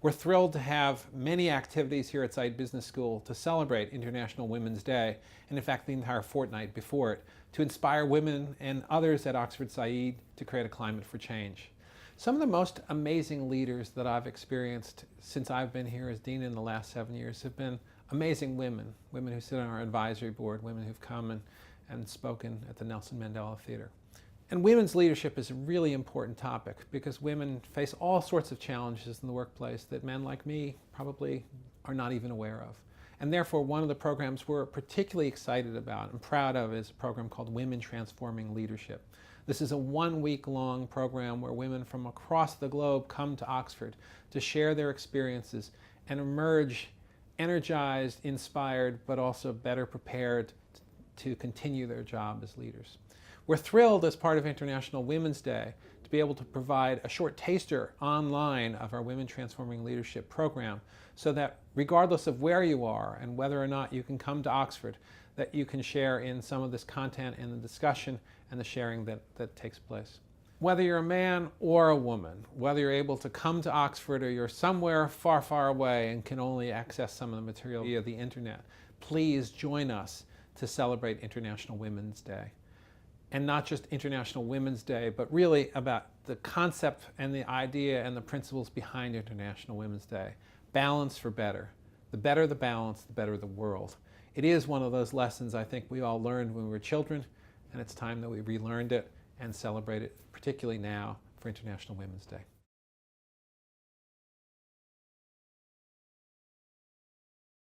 We're thrilled to have many activities here at Saïd Business School to celebrate International Women's Day, and in fact the entire fortnight before it, to inspire women and others at Oxford Saïd to create a climate for change. Some of the most amazing leaders that I've experienced since I've been here as dean in the last 7 years have been amazing women, women who sit on our advisory board, women who've come and spoken at the Nelson Mandela Theater. And women's leadership is a really important topic because women face all sorts of challenges in the workplace that men like me probably are not even aware of. And therefore, one of the programs we're particularly excited about and proud of is a program called Women Transforming Leadership. This is a one-week-long program where women from across the globe come to Oxford to share their experiences and emerge energized, inspired, but also better prepared to continue their job as leaders. We're thrilled as part of International Women's Day to be able to provide a short taster online of our Women Transforming Leadership program so that regardless of where you are and whether or not you can come to Oxford, that you can share in some of this content and the discussion and the sharing that takes place. Whether you're a man or a woman, whether you're able to come to Oxford or you're somewhere far, far away and can only access some of the material via the internet, please join us to celebrate International Women's Day. And not just International Women's Day, but really about the concept and the idea and the principles behind International Women's Day. Balance for better. The better the balance, the better the world. It is one of those lessons I think we all learned when we were children, and it's time that we relearned it and celebrate it, particularly now for International Women's Day.